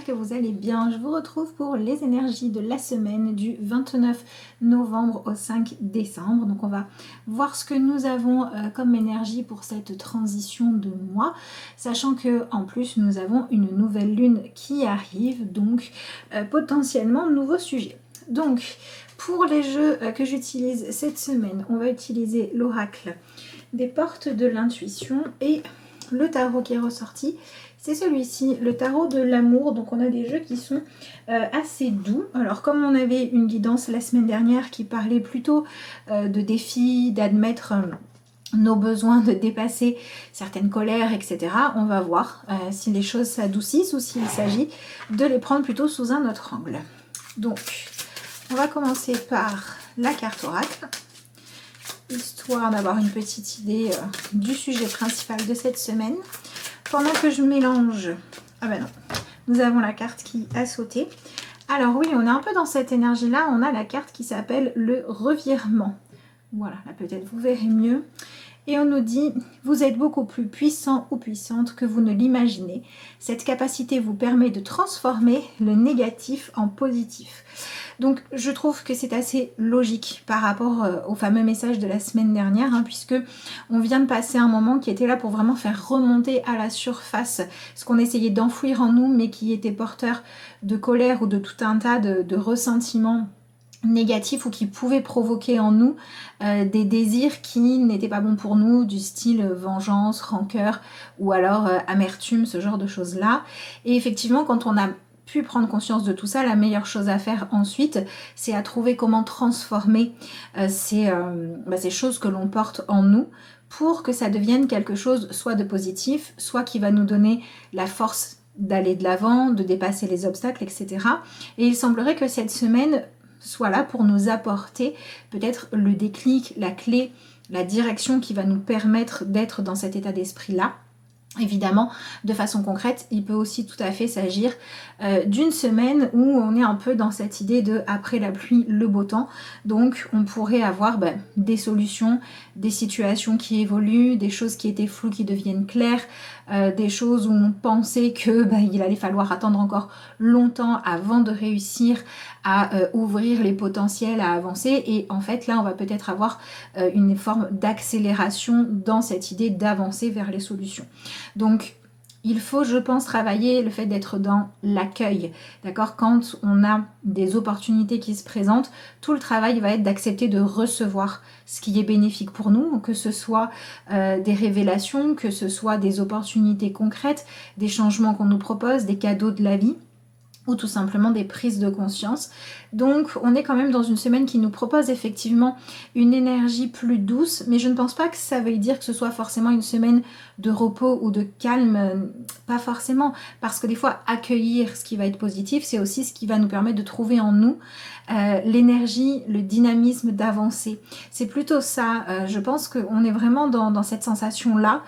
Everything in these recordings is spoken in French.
j'espère que vous allez bien. Je vous retrouve pour les énergies de la semaine du 29 novembre au 5 décembre. Donc on va voir ce que nous avons comme énergie pour cette transition de mois, sachant que en plus nous avons une nouvelle lune qui arrive, donc potentiellement nouveau sujet. Donc pour les jeux que j'utilise cette semaine, on va utiliser l'oracle des portes de l'intuition et le tarot qui est ressorti, c'est celui-ci, le tarot de l'amour. Donc on a des jeux qui sont assez doux. Alors comme on avait une guidance la semaine dernière qui parlait plutôt de défis, d'admettre nos besoins, de dépasser certaines colères, etc. On va voir si les choses s'adoucissent ou s'il s'agit de les prendre plutôt sous un autre angle. Donc on va commencer par la carte oracle, histoire d'avoir une petite idée du sujet principal de cette semaine. Pendant que je mélange, ah ben non, nous avons la carte qui a sauté. Alors oui, on est un peu dans cette énergie-là, on a la carte qui s'appelle le revirement. Voilà, là peut-être vous verrez mieux. Et on nous dit, vous êtes beaucoup plus puissant ou puissante que vous ne l'imaginez. Cette capacité vous permet de transformer le négatif en positif. Donc je trouve que c'est assez logique par rapport au fameux message de la semaine dernière, puisque on vient de passer un moment qui était là pour vraiment faire remonter à la surface ce qu'on essayait d'enfouir en nous, mais qui était porteur de colère ou de tout un tas de ressentiments négatifs ou qui pouvaient provoquer en nous des désirs qui n'étaient pas bons pour nous, du style vengeance, rancœur ou alors amertume, ce genre de choses là. Et effectivement, quand on a pu prendre conscience de tout ça, la meilleure chose à faire ensuite, c'est à trouver comment transformer ces choses que l'on porte en nous pour que ça devienne quelque chose soit de positif, soit qui va nous donner la force d'aller de l'avant, de dépasser les obstacles, etc. Et il semblerait que cette semaine soit là pour nous apporter peut-être le déclic, la clé, la direction qui va nous permettre d'être dans cet état d'esprit-là. Évidemment, de façon concrète, il peut aussi tout à fait s'agir d'une semaine où on est un peu dans cette idée de après la pluie, le beau temps. Donc on pourrait avoir des solutions, des situations qui évoluent, des choses qui étaient floues qui deviennent claires, des choses où on pensait que il allait falloir attendre encore longtemps avant de réussir à ouvrir les potentiels, à avancer. Et en fait là on va peut-être avoir une forme d'accélération dans cette idée d'avancer vers les solutions. Donc il faut, je pense, travailler le fait d'être dans l'accueil, d'accord? Quand on a des opportunités qui se présentent, tout le travail va être d'accepter de recevoir ce qui est bénéfique pour nous, que ce soit des révélations, que ce soit des opportunités concrètes, des changements qu'on nous propose, des cadeaux de la vie, ou tout simplement des prises de conscience. Donc on est quand même dans une semaine qui nous propose effectivement une énergie plus douce, mais je ne pense pas que ça veuille dire que ce soit forcément une semaine de repos ou de calme, pas forcément, parce que des fois accueillir ce qui va être positif, c'est aussi ce qui va nous permettre de trouver en nous l'énergie, le dynamisme d'avancer. C'est plutôt ça, je pense qu'on est vraiment dans cette sensation-là,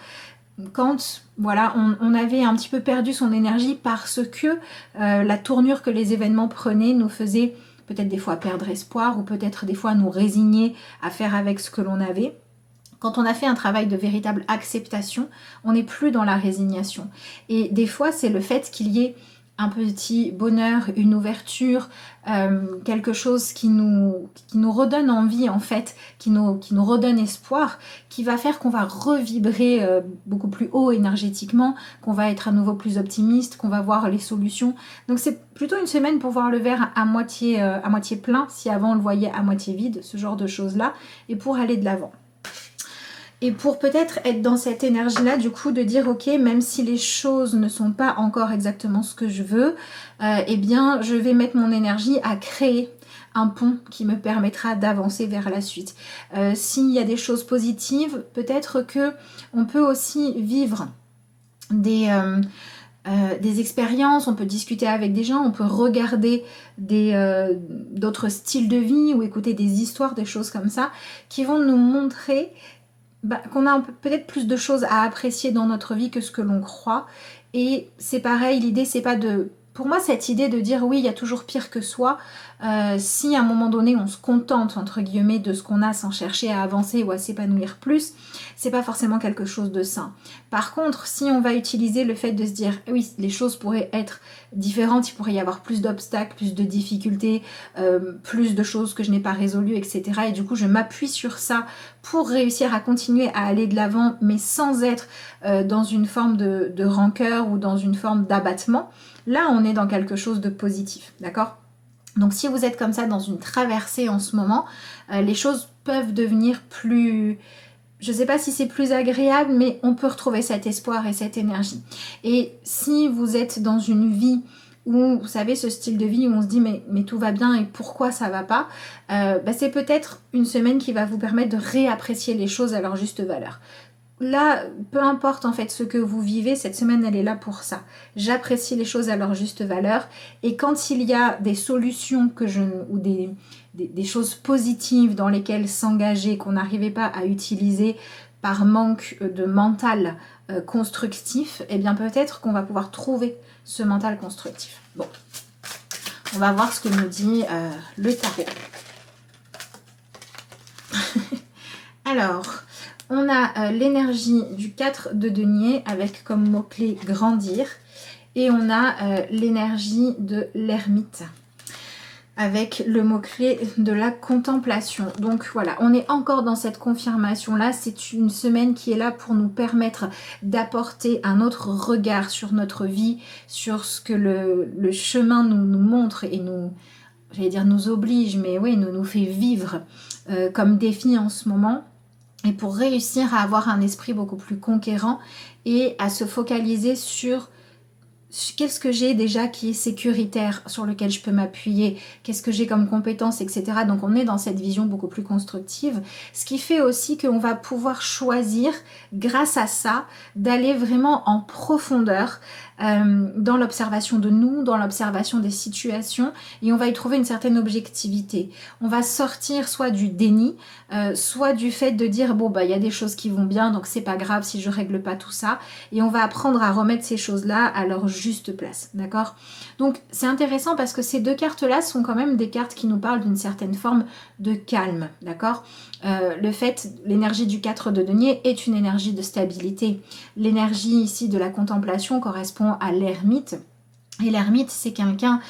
quand voilà, on avait un petit peu perdu son énergie parce que la tournure que les événements prenaient nous faisait peut-être des fois perdre espoir ou peut-être des fois nous résigner à faire avec ce que l'on avait. Quand on a fait un travail de véritable acceptation, on n'est plus dans la résignation. Et des fois, c'est le fait qu'il y ait un petit bonheur, une ouverture, quelque chose qui nous redonne envie en fait, qui nous redonne espoir, qui va faire qu'on va revibrer beaucoup plus haut énergétiquement, qu'on va être à nouveau plus optimiste, qu'on va voir les solutions. Donc c'est plutôt une semaine pour voir le verre à moitié plein, si avant on le voyait à moitié vide, ce genre de choses-là, et pour aller de l'avant. Et pour peut-être être dans cette énergie-là, du coup, de dire, ok, même si les choses ne sont pas encore exactement ce que je veux, eh bien, je vais mettre mon énergie à créer un pont qui me permettra d'avancer vers la suite. S'il y a des choses positives, peut-être que on peut aussi vivre des expériences, on peut discuter avec des gens, on peut regarder d'autres styles de vie ou écouter des histoires, des choses comme ça, qui vont nous montrer qu'on a peut-être plus de choses à apprécier dans notre vie que ce que l'on croit. Et c'est pareil, l'idée c'est pas de pour moi, cette idée de dire oui, il y a toujours pire que soi, si à un moment donné on se contente entre guillemets de ce qu'on a sans chercher à avancer ou à s'épanouir plus, c'est pas forcément quelque chose de sain. Par contre, si on va utiliser le fait de se dire oui, les choses pourraient être différentes, il pourrait y avoir plus d'obstacles, plus de difficultés, plus de choses que je n'ai pas résolues, etc. Et du coup, je m'appuie sur ça pour réussir à continuer à aller de l'avant, mais sans être dans une forme de rancœur ou dans une forme d'abattement. Là, on est dans quelque chose de positif, d'accord ? Donc si vous êtes comme ça dans une traversée en ce moment, les choses peuvent devenir plus... Je ne sais pas si c'est plus agréable, mais on peut retrouver cet espoir et cette énergie. Et si vous êtes dans une vie où, vous savez, ce style de vie où on se dit mais tout va bien et pourquoi ça va pas, c'est peut-être une semaine qui va vous permettre de réapprécier les choses à leur juste valeur. Là, peu importe en fait ce que vous vivez, cette semaine elle est là pour ça. J'apprécie les choses à leur juste valeur et quand il y a des solutions ou des choses positives dans lesquelles s'engager qu'on n'arrivait pas à utiliser par manque de mental constructif, eh bien peut-être qu'on va pouvoir trouver ce mental constructif. Bon, on va voir ce que nous dit le tarot. Alors... On a l'énergie du 4 de denier avec comme mot-clé grandir. Et on a l'énergie de l'ermite avec le mot-clé de la contemplation. Donc voilà, on est encore dans cette confirmation-là. C'est une semaine qui est là pour nous permettre d'apporter un autre regard sur notre vie, sur ce que le chemin nous montre et nous oblige, mais oui, nous fait vivre comme défi en ce moment. Et pour réussir à avoir un esprit beaucoup plus conquérant et à se focaliser sur qu'est-ce que j'ai déjà qui est sécuritaire, sur lequel je peux m'appuyer, qu'est-ce que j'ai comme compétences, etc. Donc on est dans cette vision beaucoup plus constructive, ce qui fait aussi qu'on va pouvoir choisir, grâce à ça, d'aller vraiment en profondeur dans l'observation de nous, dans l'observation des situations, et on va y trouver une certaine objectivité. On va sortir soit du déni, soit du fait de dire bon bah il y a des choses qui vont bien, donc c'est pas grave si je règle pas tout ça, et on va apprendre à remettre ces choses-là à leur juste place, d'accord? Donc c'est intéressant parce que ces deux cartes-là sont quand même des cartes qui nous parlent d'une certaine forme de calme, d'accord? L'énergie du 4 de denier est une énergie de stabilité. L'énergie ici de la contemplation correspond à l'ermite. Et l'ermite, c'est quelqu'un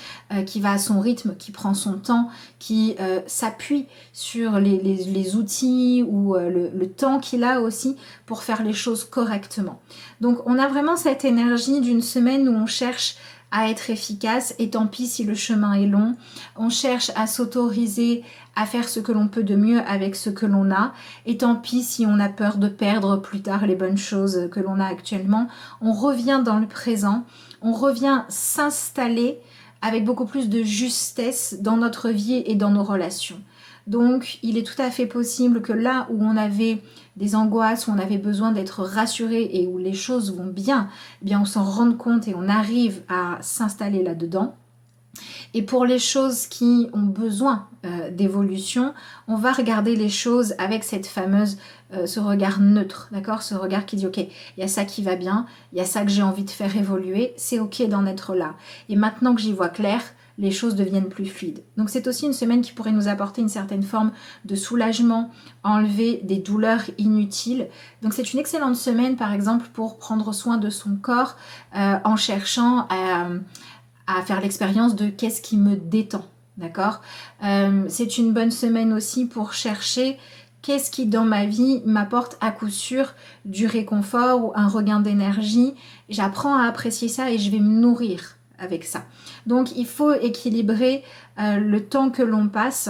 qui va à son rythme, qui prend son temps, qui s'appuie sur les outils ou le temps qu'il a aussi pour faire les choses correctement. Donc on a vraiment cette énergie d'une semaine où on cherche à être efficace et tant pis si le chemin est long. On cherche à s'autoriser à faire ce que l'on peut de mieux avec ce que l'on a et tant pis si on a peur de perdre plus tard les bonnes choses que l'on a actuellement. On revient dans le présent, on revient s'installer avec beaucoup plus de justesse dans notre vie et dans nos relations. Donc il est tout à fait possible que là où on avait des angoisses, où on avait besoin d'être rassuré et où les choses vont bien, eh bien on s'en rende compte et on arrive à s'installer là-dedans. Et pour les choses qui ont besoin d'évolution, on va regarder les choses avec cette fameuse, ce regard neutre, d'accord? Ce regard qui dit ok, il y a ça qui va bien, il y a ça que j'ai envie de faire évoluer, c'est ok d'en être là. Et maintenant que j'y vois clair, les choses deviennent plus fluides. Donc c'est aussi une semaine qui pourrait nous apporter une certaine forme de soulagement, enlever des douleurs inutiles. Donc c'est une excellente semaine par exemple pour prendre soin de son corps en cherchant à faire l'expérience de qu'est-ce qui me détend, d'accord? C'est une bonne semaine aussi pour chercher qu'est-ce qui dans ma vie m'apporte à coup sûr du réconfort ou un regain d'énergie. J'apprends à apprécier ça et je vais me nourrir avec ça. Donc il faut équilibrer le temps que l'on passe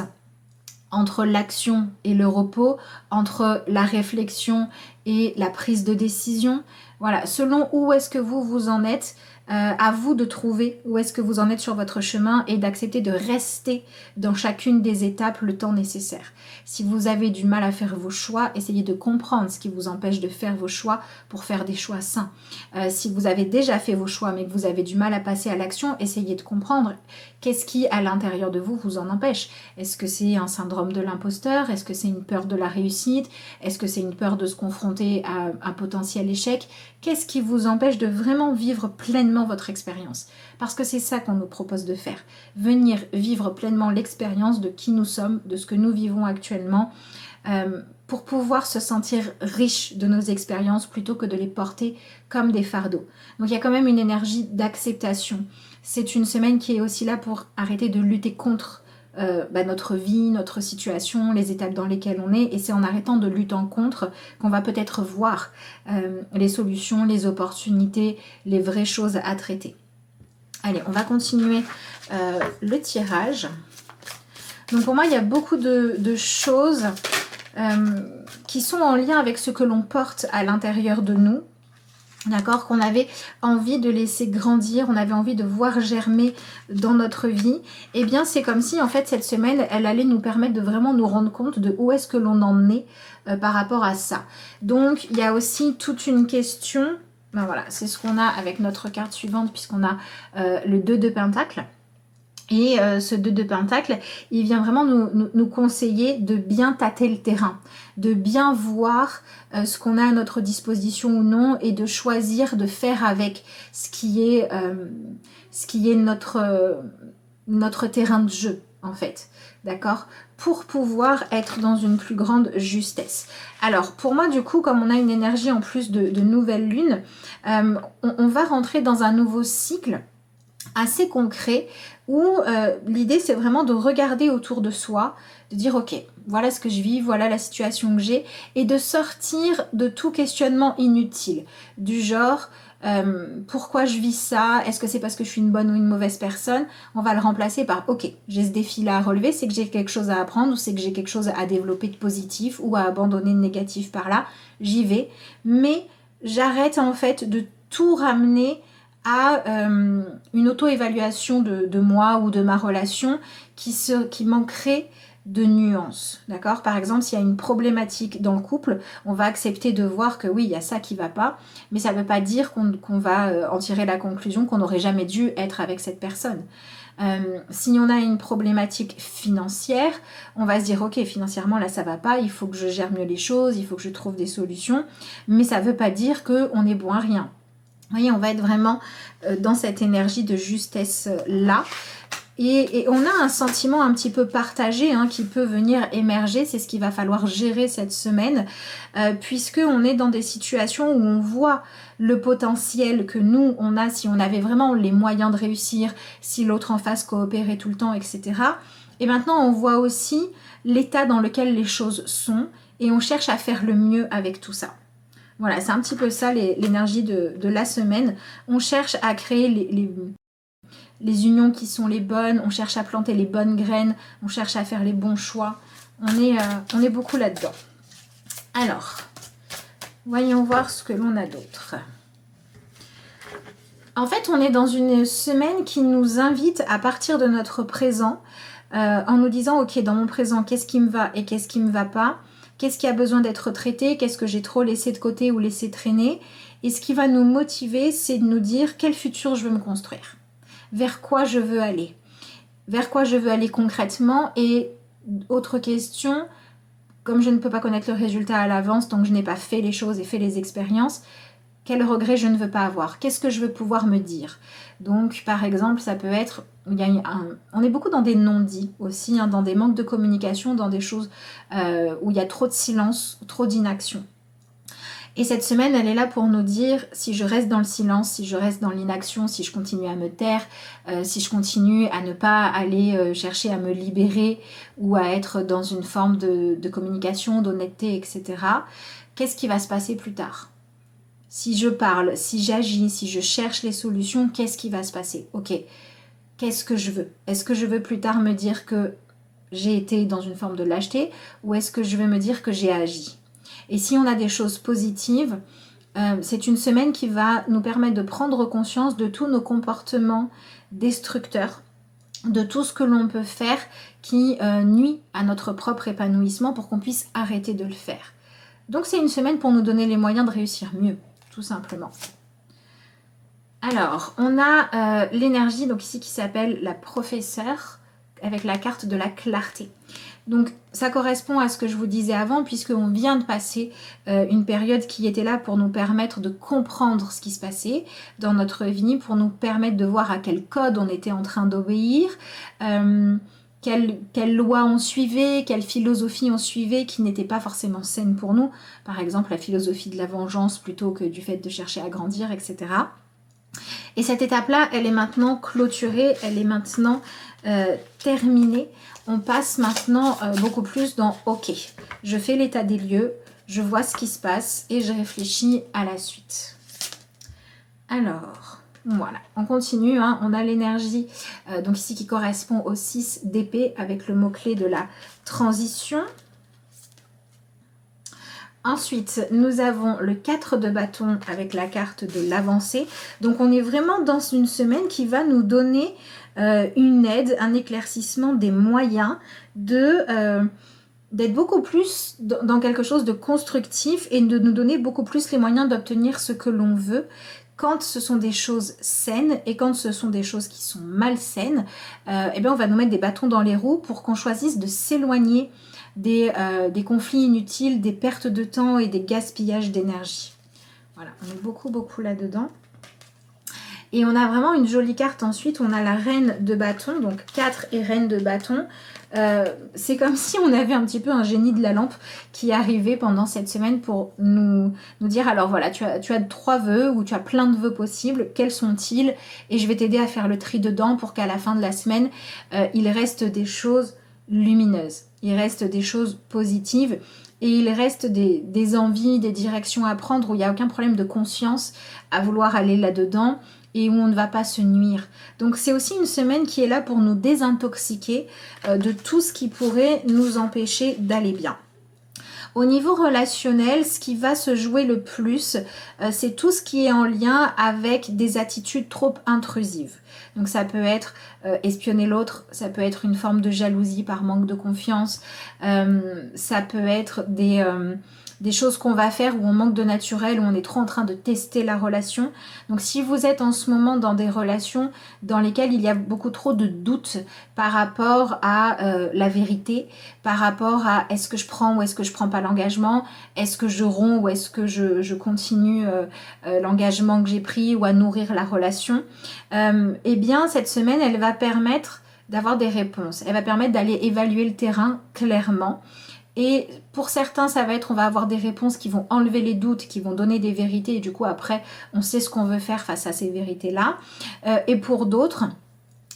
entre l'action et le repos, entre la réflexion et la prise de décision. Voilà, selon où est-ce que vous en êtes, à vous de trouver où est-ce que vous en êtes sur votre chemin et d'accepter de rester dans chacune des étapes le temps nécessaire. Si vous avez du mal à faire vos choix, essayez de comprendre ce qui vous empêche de faire vos choix pour faire des choix sains. Si vous avez déjà fait vos choix mais que vous avez du mal à passer à l'action, essayez de comprendre qu'est-ce qui à l'intérieur de vous en empêche. Est-ce que c'est un syndrome de l'imposteur? Est-ce que c'est une peur de la réussite? Est-ce que c'est une peur de se confronter à un potentiel échec? Qu'est-ce qui vous empêche de vraiment vivre pleinement pleinement votre expérience. Parce que c'est ça qu'on nous propose de faire. Venir vivre pleinement l'expérience de qui nous sommes, de ce que nous vivons actuellement, pour pouvoir se sentir riche de nos expériences plutôt que de les porter comme des fardeaux. Donc il y a quand même une énergie d'acceptation. C'est une semaine qui est aussi là pour arrêter de lutter contre notre vie, notre situation, les étapes dans lesquelles on est, et c'est en arrêtant de lutter en contre qu'on va peut-être voir les solutions, les opportunités, les vraies choses à traiter. Allez, on va continuer le tirage. Donc pour moi, il y a beaucoup de choses qui sont en lien avec ce que l'on porte à l'intérieur de nous. D'accord, qu'on avait envie de laisser grandir, on avait envie de voir germer dans notre vie. Et bien c'est comme si en fait cette semaine, elle allait nous permettre de vraiment nous rendre compte de où est-ce que l'on en est par rapport à ça. Donc il y a aussi toute une question, ben voilà, c'est ce qu'on a avec notre carte suivante puisqu'on a le 2 de Pentacle. Et ce 2 de Pentacle, il vient vraiment nous conseiller de bien tâter le terrain, de bien voir ce qu'on a à notre disposition ou non et de choisir de faire avec ce qui est notre terrain de jeu en fait, d'accord, pour pouvoir être dans une plus grande justesse. Alors pour moi du coup, comme on a une énergie en plus de nouvelle lune, on va rentrer dans un nouveau cycle assez concret où l'idée c'est vraiment de regarder autour de soi, de dire ok, voilà ce que je vis, voilà la situation que j'ai, et de sortir de tout questionnement inutile, du genre pourquoi je vis ça, est-ce que c'est parce que je suis une bonne ou une mauvaise personne, on va le remplacer par ok, j'ai ce défi là à relever, c'est que j'ai quelque chose à apprendre ou c'est que j'ai quelque chose à développer de positif ou à abandonner de négatif par là, j'y vais, mais j'arrête en fait de tout ramener à une auto-évaluation de moi ou de ma relation qui manquerait de nuances, d'accord? Par exemple, s'il y a une problématique dans le couple, on va accepter de voir que oui, il y a ça qui va pas, mais ça ne veut pas dire qu'on va en tirer la conclusion qu'on n'aurait jamais dû être avec cette personne. Si on a une problématique financière, on va se dire ok, financièrement là ça va pas, il faut que je gère mieux les choses, il faut que je trouve des solutions, mais ça ne veut pas dire qu'on est bon à rien. Vous voyez, on va être vraiment dans cette énergie de justesse là. Et on a un sentiment un petit peu partagé qui peut venir émerger. C'est ce qu'il va falloir gérer cette semaine, puisqu'on est dans des situations où on voit le potentiel que nous, on a, si on avait vraiment les moyens de réussir, si l'autre en face coopérait tout le temps, etc. Et maintenant, on voit aussi l'état dans lequel les choses sont et on cherche à faire le mieux avec tout ça. Voilà, c'est un petit peu ça l'énergie de la semaine. On cherche à créer les unions qui sont les bonnes, on cherche à planter les bonnes graines, on cherche à faire les bons choix. On est beaucoup là-dedans. Alors, voyons voir ce que l'on a d'autre. En fait, on est dans une semaine qui nous invite à partir de notre présent en nous disant, ok, dans mon présent, qu'est-ce qui me va et qu'est-ce qui ne me va pas ? Qu'est-ce qui a besoin d'être traité? Qu'est-ce que j'ai trop laissé de côté ou laissé traîner? Et ce qui va nous motiver, c'est de nous dire quel futur je veux me construire. Vers quoi je veux aller? Vers quoi je veux aller concrètement? Et autre question, comme je ne peux pas connaître le résultat à l'avance tant que je n'ai pas fait les choses et fait les expériences, quel regret je ne veux pas avoir? Qu'est-ce que je veux pouvoir me dire? Donc, par exemple, ça peut être... on est beaucoup dans des non-dits aussi, dans des manques de communication, dans des choses où il y a trop de silence, trop d'inaction. Et cette semaine, elle est là pour nous dire si je reste dans le silence, si je reste dans l'inaction, si je continue à me taire, si je continue à ne pas aller chercher à me libérer ou à être dans une forme de communication, d'honnêteté, etc. Qu'est-ce qui va se passer plus tard? Si je parle, si j'agis, si je cherche les solutions, qu'est-ce qui va se passer? Ok, qu'est-ce que je veux? Est-ce que je veux plus tard me dire que j'ai été dans une forme de lâcheté ou est-ce que je veux me dire que j'ai agi? Et si on a des choses positives, c'est une semaine qui va nous permettre de prendre conscience de tous nos comportements destructeurs, de tout ce que l'on peut faire qui nuit à notre propre épanouissement pour qu'on puisse arrêter de le faire. Donc c'est une semaine pour nous donner les moyens de réussir mieux, tout simplement. Alors, on a l'énergie donc ici qui s'appelle la professeure avec la carte de la clarté. Donc ça correspond à ce que je vous disais avant, puisqu'on vient de passer une période qui était là pour nous permettre de comprendre ce qui se passait dans notre vie, pour nous permettre de voir à quel code on était en train d'obéir, quelle loi on suivait, quelle philosophie on suivait qui n'était pas forcément saine pour nous. Par exemple, la philosophie de la vengeance plutôt que du fait de chercher à grandir, etc. Et cette étape-là, elle est maintenant clôturée, elle est maintenant terminée. On passe maintenant beaucoup plus dans « Ok, je fais l'état des lieux, je vois ce qui se passe et je réfléchis à la suite. » Alors, voilà, on continue. Hein. On a l'énergie donc ici qui correspond au 6 d'épée avec le mot-clé de la transition. Ensuite, nous avons le 4 de bâton avec la carte de l'avancée. Donc, on est vraiment dans une semaine qui va nous donner une aide, un éclaircissement des moyens d'être beaucoup plus dans quelque chose de constructif et de nous donner beaucoup plus les moyens d'obtenir ce que l'on veut quand ce sont des choses saines et quand ce sont des choses qui sont malsaines. Eh bien, on va nous mettre des bâtons dans les roues pour qu'on choisisse de s'éloigner des conflits inutiles, des pertes de temps et des gaspillages d'énergie. Voilà, on est beaucoup là-dedans. Et on a vraiment une jolie carte ensuite, on a la reine de bâton, donc 4 et reine de bâton. C'est comme si on avait un petit peu un génie de la lampe qui arrivait pendant cette semaine pour nous dire, alors voilà, tu as 3 vœux ou tu as plein de vœux possibles, quels sont-ils? Et je vais t'aider à faire le tri dedans pour qu'à la fin de la semaine, il reste des choses lumineuses, il reste des choses positives. Et il reste des envies, des directions à prendre où il n'y a aucun problème de conscience à vouloir aller là-dedans et où on ne va pas se nuire. Donc c'est aussi une semaine qui est là pour nous désintoxiquer de tout ce qui pourrait nous empêcher d'aller bien. Au niveau relationnel, ce qui va se jouer le plus, c'est tout ce qui est en lien avec des attitudes trop intrusives. Donc ça peut être espionner l'autre, ça peut être une forme de jalousie par manque de confiance, ça peut être des choses qu'on va faire où on manque de naturel, où on est trop en train de tester la relation. Donc si vous êtes en ce moment dans des relations dans lesquelles il y a beaucoup trop de doutes par rapport à la vérité, par rapport à est-ce que je prends ou est-ce que je prends pas l'engagement, est-ce que je romps ou est-ce que je continue l'engagement que j'ai pris ou à nourrir la relation, eh bien cette semaine elle va permettre d'avoir des réponses, elle va permettre d'aller évaluer le terrain clairement. Et pour certains, ça va être, on va avoir des réponses qui vont enlever les doutes, qui vont donner des vérités. Et du coup, après, on sait ce qu'on veut faire face à ces vérités-là. Et pour d'autres,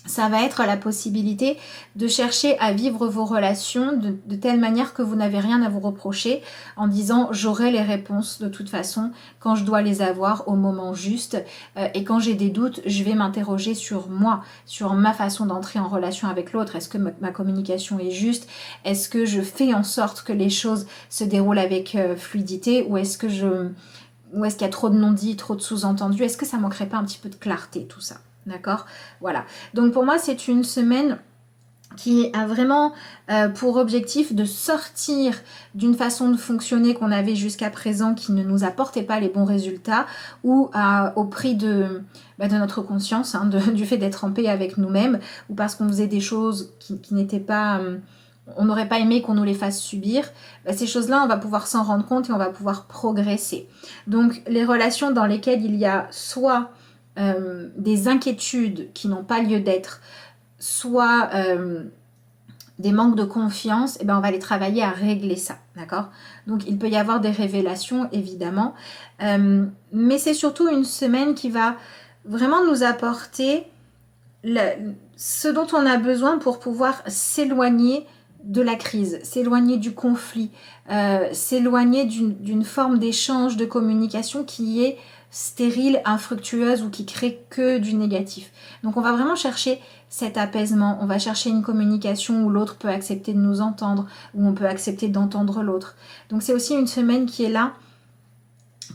ça va être la possibilité de chercher à vivre vos relations de telle manière que vous n'avez rien à vous reprocher en disant j'aurai les réponses de toute façon quand je dois les avoir au moment juste et quand j'ai des doutes je vais m'interroger sur moi, sur ma façon d'entrer en relation avec l'autre. Est-ce que ma communication est juste? Est-ce que je fais en sorte que les choses se déroulent avec fluidité ou est-ce qu'il y a trop de non-dits, trop de sous-entendus? Est-ce que ça manquerait pas un petit peu de clarté tout ça? D'accord, voilà. Donc pour moi, c'est une semaine qui a vraiment pour objectif de sortir d'une façon de fonctionner qu'on avait jusqu'à présent qui ne nous apportait pas les bons résultats ou au prix de notre conscience, hein, du fait d'être en paix avec nous-mêmes ou parce qu'on faisait des choses qui n'étaient pas... on n'aurait pas aimé qu'on nous les fasse subir. Ces choses-là, on va pouvoir s'en rendre compte et on va pouvoir progresser. Donc les relations dans lesquelles il y a soit... des inquiétudes qui n'ont pas lieu d'être, soit des manques de confiance, et on va aller travailler à régler ça, d'accord? Donc il peut y avoir des révélations évidemment, mais c'est surtout une semaine qui va vraiment nous apporter ce dont on a besoin pour pouvoir s'éloigner de la crise, s'éloigner du conflit, s'éloigner d'une forme d'échange, de communication qui est stérile, infructueuse ou qui crée que du négatif. Donc on va vraiment chercher cet apaisement, on va chercher une communication où l'autre peut accepter de nous entendre, où on peut accepter d'entendre l'autre. Donc c'est aussi une semaine qui est là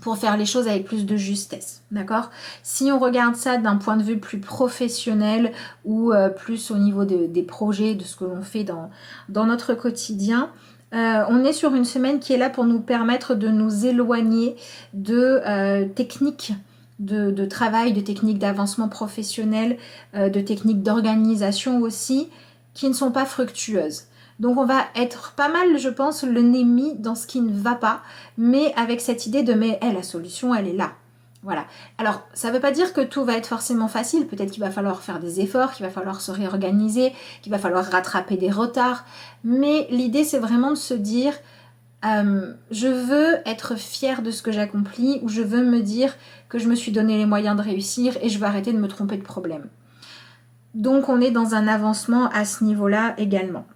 pour faire les choses avec plus de justesse, d'accord? Si on regarde ça d'un point de vue plus professionnel ou plus au niveau des projets, de ce que l'on fait dans notre quotidien, on est sur une semaine qui est là pour nous permettre de nous éloigner de techniques de travail, de techniques d'avancement professionnel, de techniques d'organisation aussi, qui ne sont pas fructueuses. Donc on va être pas mal, je pense, le nez mis dans ce qui ne va pas, mais avec cette idée de mais la solution, elle est là. Voilà. Alors, ça ne veut pas dire que tout va être forcément facile. Peut-être qu'il va falloir faire des efforts, qu'il va falloir se réorganiser, qu'il va falloir rattraper des retards. Mais l'idée, c'est vraiment de se dire, je veux être fière de ce que j'accomplis, ou je veux me dire que je me suis donné les moyens de réussir et je veux arrêter de me tromper de problème. Donc, on est dans un avancement à ce niveau-là également.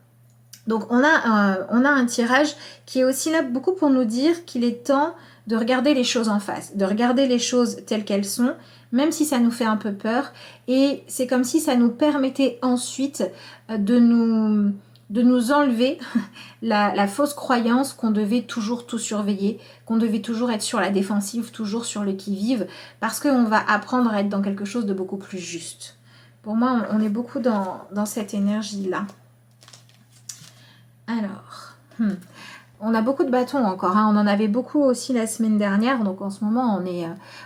Donc, on a un tirage qui est aussi là beaucoup pour nous dire qu'il est temps de regarder les choses en face, de regarder les choses telles qu'elles sont, même si ça nous fait un peu peur. Et c'est comme si ça nous permettait ensuite de nous enlever la fausse croyance qu'on devait toujours tout surveiller, qu'on devait toujours être sur la défensive, toujours sur le qui-vive, parce qu'on va apprendre à être dans quelque chose de beaucoup plus juste. Pour moi, on est beaucoup dans cette énergie-là. Alors, on a beaucoup de bâtons encore, hein. On en avait beaucoup aussi la semaine dernière, donc en ce moment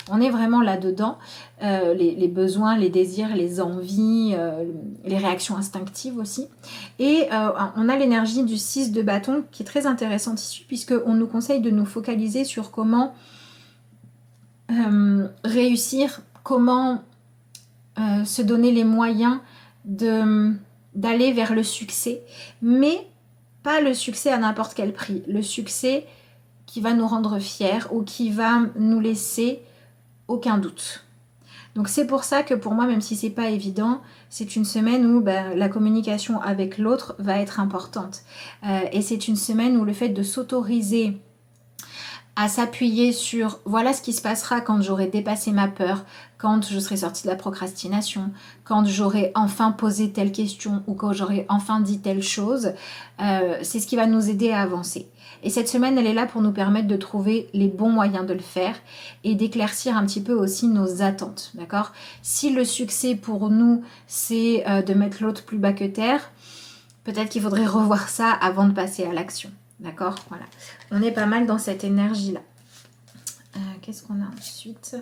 on est vraiment là-dedans. Les besoins, les désirs, les envies, les réactions instinctives aussi. Et on a l'énergie du 6 de bâton qui est très intéressante ici, puisqu'on nous conseille de nous focaliser sur comment réussir, comment se donner les moyens d'aller vers le succès, mais pas le succès à n'importe quel prix, le succès qui va nous rendre fiers ou qui va nous laisser aucun doute. Donc c'est pour ça que pour moi, même si c'est pas évident, c'est une semaine où la communication avec l'autre va être importante. Et c'est une semaine où le fait de s'autoriser à s'appuyer sur voilà ce qui se passera quand j'aurai dépassé ma peur, quand je serai sortie de la procrastination, quand j'aurai enfin posé telle question ou quand j'aurai enfin dit telle chose, c'est ce qui va nous aider à avancer. Et cette semaine, elle est là pour nous permettre de trouver les bons moyens de le faire et d'éclaircir un petit peu aussi nos attentes, d'accord? Si le succès pour nous, c'est de mettre l'autre plus bas que terre, peut-être qu'il faudrait revoir ça avant de passer à l'action. D'accord, voilà. On est pas mal dans cette énergie-là. Qu'est-ce qu'on a ensuite?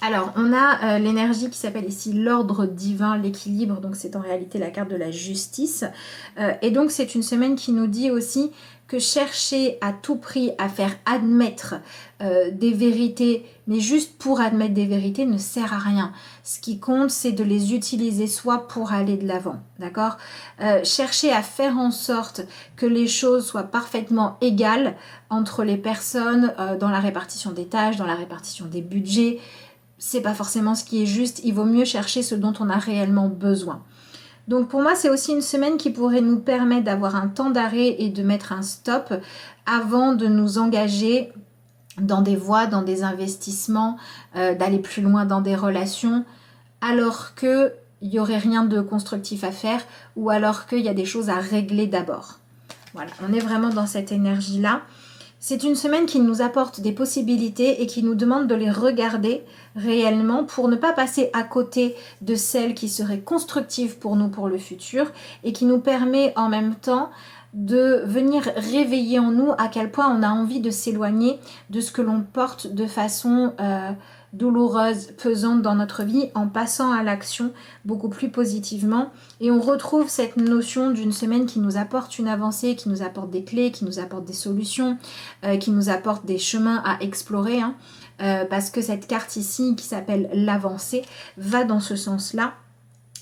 Alors, on a l'énergie qui s'appelle ici l'ordre divin, l'équilibre. Donc, c'est en réalité la carte de la justice. Et donc, c'est une semaine qui nous dit aussi que chercher à tout prix à faire admettre des vérités, mais juste pour admettre des vérités, ne sert à rien. Ce qui compte, c'est de les utiliser soi pour aller de l'avant, d'accord? Chercher à faire en sorte que les choses soient parfaitement égales entre les personnes dans la répartition des tâches, dans la répartition des budgets, c'est pas forcément ce qui est juste. Il vaut mieux chercher ce dont on a réellement besoin. Donc pour moi, c'est aussi une semaine qui pourrait nous permettre d'avoir un temps d'arrêt et de mettre un stop avant de nous engager dans des voies, dans des investissements, d'aller plus loin dans des relations, alors qu'il n'y aurait rien de constructif à faire ou alors qu'il y a des choses à régler d'abord. Voilà, on est vraiment dans cette énergie-là. C'est une semaine qui nous apporte des possibilités et qui nous demande de les regarder réellement pour ne pas passer à côté de celles qui seraient constructives pour nous pour le futur et qui nous permet en même temps de venir réveiller en nous à quel point on a envie de s'éloigner de ce que l'on porte de façon douloureuse, pesante dans notre vie en passant à l'action beaucoup plus positivement. Et on retrouve cette notion d'une semaine qui nous apporte une avancée, qui nous apporte des clés, qui nous apporte des solutions, qui nous apporte des chemins à explorer, hein, parce que cette carte ici qui s'appelle l'avancée va dans ce sens-là.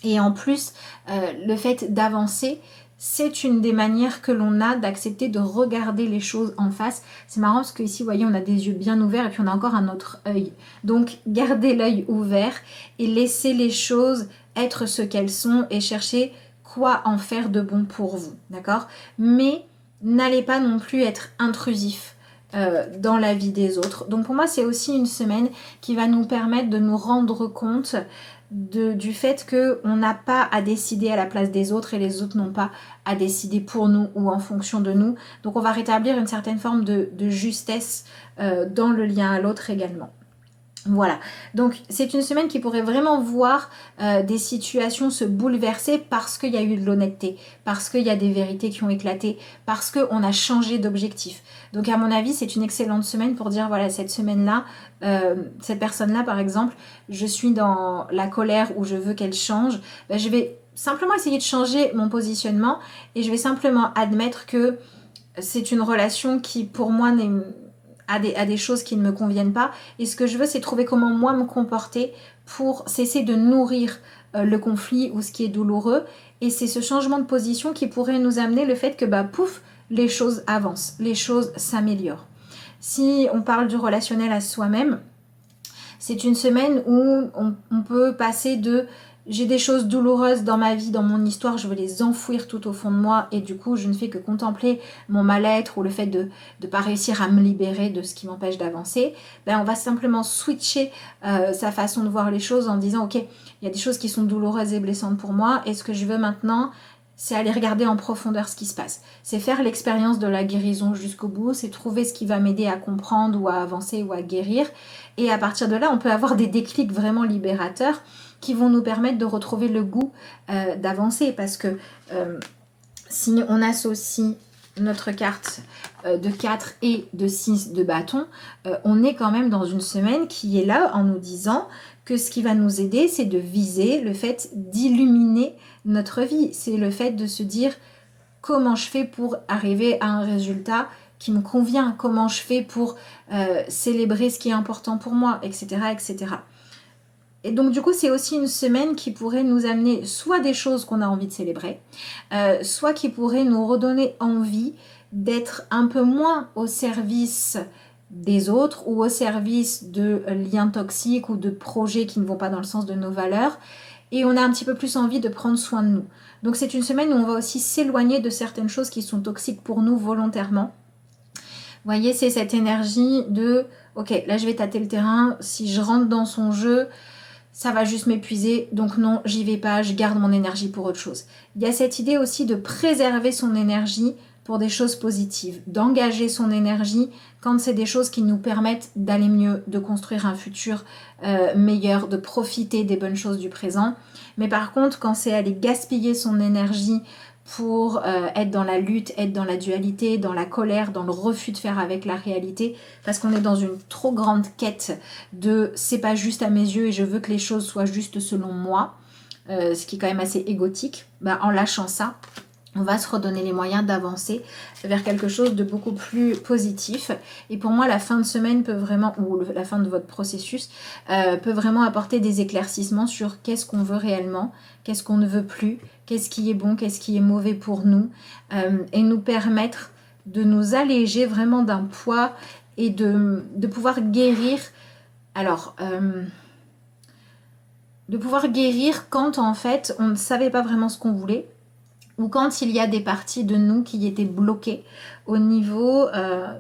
Et en plus, le fait d'avancer, c'est une des manières que l'on a d'accepter de regarder les choses en face. C'est marrant parce qu'ici, vous voyez, on a des yeux bien ouverts et puis on a encore un autre œil. Donc, gardez l'œil ouvert et laissez les choses être ce qu'elles sont et cherchez quoi en faire de bon pour vous, d'accord? Mais n'allez pas non plus être intrusif dans la vie des autres. Donc, pour moi, c'est aussi une semaine qui va nous permettre de nous rendre compte du fait qu'on n'a pas à décider à la place des autres et les autres n'ont pas à décider pour nous ou en fonction de nous. Donc on va rétablir une certaine forme de justesse dans le lien à l'autre également. Voilà, donc c'est une semaine qui pourrait vraiment voir des situations se bouleverser parce qu'il y a eu de l'honnêteté, parce qu'il y a des vérités qui ont éclaté, parce qu'on a changé d'objectif. Donc à mon avis, c'est une excellente semaine pour dire, voilà, cette semaine-là, cette personne-là par exemple, je suis dans la colère où je veux qu'elle change, je vais simplement essayer de changer mon positionnement et je vais simplement admettre que c'est une relation qui pour moi a des choses qui ne me conviennent pas et ce que je veux c'est trouver comment moi me comporter pour cesser de nourrir le conflit ou ce qui est douloureux et c'est ce changement de position qui pourrait nous amener le fait que pouf, les choses avancent, les choses s'améliorent. Si on parle du relationnel à soi-même, c'est une semaine où on peut passer de j'ai des choses douloureuses dans ma vie, dans mon histoire, je veux les enfouir tout au fond de moi et du coup je ne fais que contempler mon mal-être ou le fait de ne pas réussir à me libérer de ce qui m'empêche d'avancer. On va simplement switcher sa façon de voir les choses en disant ok, il y a des choses qui sont douloureuses et blessantes pour moi et ce que je veux maintenant c'est aller regarder en profondeur ce qui se passe. C'est faire l'expérience de la guérison jusqu'au bout, c'est trouver ce qui va m'aider à comprendre ou à avancer ou à guérir. Et à partir de là, on peut avoir des déclics vraiment libérateurs qui vont nous permettre de retrouver le goût d'avancer. Parce que si on associe notre carte de 4 et de 6 de bâton, on est quand même dans une semaine qui est là en nous disant que ce qui va nous aider, c'est de viser le fait d'illuminer notre vie. C'est le fait de se dire comment je fais pour arriver à un résultat qui me convient, comment je fais pour célébrer ce qui est important pour moi, etc., etc. Et donc du coup, c'est aussi une semaine qui pourrait nous amener soit des choses qu'on a envie de célébrer, soit qui pourrait nous redonner envie d'être un peu moins au service des autres ou au service de liens toxiques ou de projets qui ne vont pas dans le sens de nos valeurs. Et on a un petit peu plus envie de prendre soin de nous. Donc c'est une semaine où on va aussi s'éloigner de certaines choses qui sont toxiques pour nous volontairement. Vous voyez, c'est cette énergie de ok, là je vais tâter le terrain, si je rentre dans son jeu, ça va juste m'épuiser, donc non, j'y vais pas, je garde mon énergie pour autre chose. Il y a cette idée aussi de préserver son énergie pour des choses positives, d'engager son énergie quand c'est des choses qui nous permettent d'aller mieux, de construire un futur meilleur, de profiter des bonnes choses du présent. Mais par contre, quand c'est aller gaspiller son énergie pour être dans la lutte, être dans la dualité, dans la colère, dans le refus de faire avec la réalité, parce qu'on est dans une trop grande quête de c'est pas juste à mes yeux et je veux que les choses soient justes selon moi, ce qui est quand même assez égotique. En lâchant ça, on va se redonner les moyens d'avancer vers quelque chose de beaucoup plus positif. Et pour moi, la fin de semaine peut vraiment, ou la fin de votre processus, peut vraiment apporter des éclaircissements sur qu'est-ce qu'on veut réellement, qu'est-ce qu'on ne veut plus, qu'est-ce qui est bon, qu'est-ce qui est mauvais pour nous, et nous permettre de nous alléger vraiment d'un poids et de pouvoir guérir. Alors, de pouvoir guérir quand en fait on ne savait pas vraiment ce qu'on voulait, ou quand il y a des parties de nous qui étaient bloquées au niveau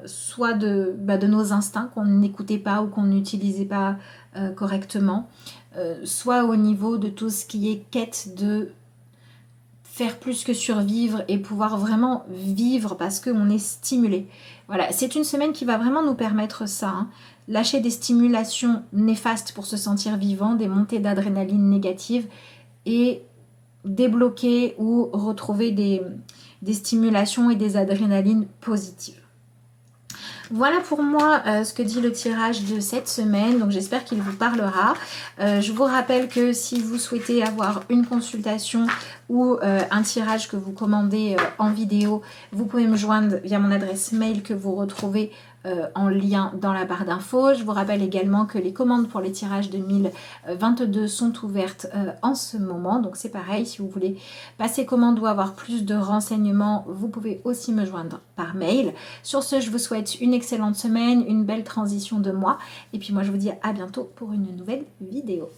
soit de nos instincts qu'on n'écoutait pas ou qu'on n'utilisait pas correctement, soit au niveau de tout ce qui est quête de faire plus que survivre et pouvoir vraiment vivre parce qu'on est stimulé. Voilà, c'est une semaine qui va vraiment nous permettre ça, hein. Lâcher des stimulations néfastes pour se sentir vivant, des montées d'adrénaline négatives et débloquer ou retrouver des stimulations et des adrénalines positives. Voilà pour moi ce que dit le tirage de cette semaine, donc j'espère qu'il vous parlera. Je vous rappelle que si vous souhaitez avoir une consultation ou un tirage que vous commandez en vidéo, vous pouvez me joindre via mon adresse mail que vous retrouvez en lien dans la barre d'infos. Je vous rappelle également que les commandes pour les tirages 2022 sont ouvertes en ce moment. Donc c'est pareil, si vous voulez passer commande ou avoir plus de renseignements, vous pouvez aussi me joindre par mail. Sur ce, je vous souhaite une excellente semaine, une belle transition de mois. Et puis moi, je vous dis à bientôt pour une nouvelle vidéo.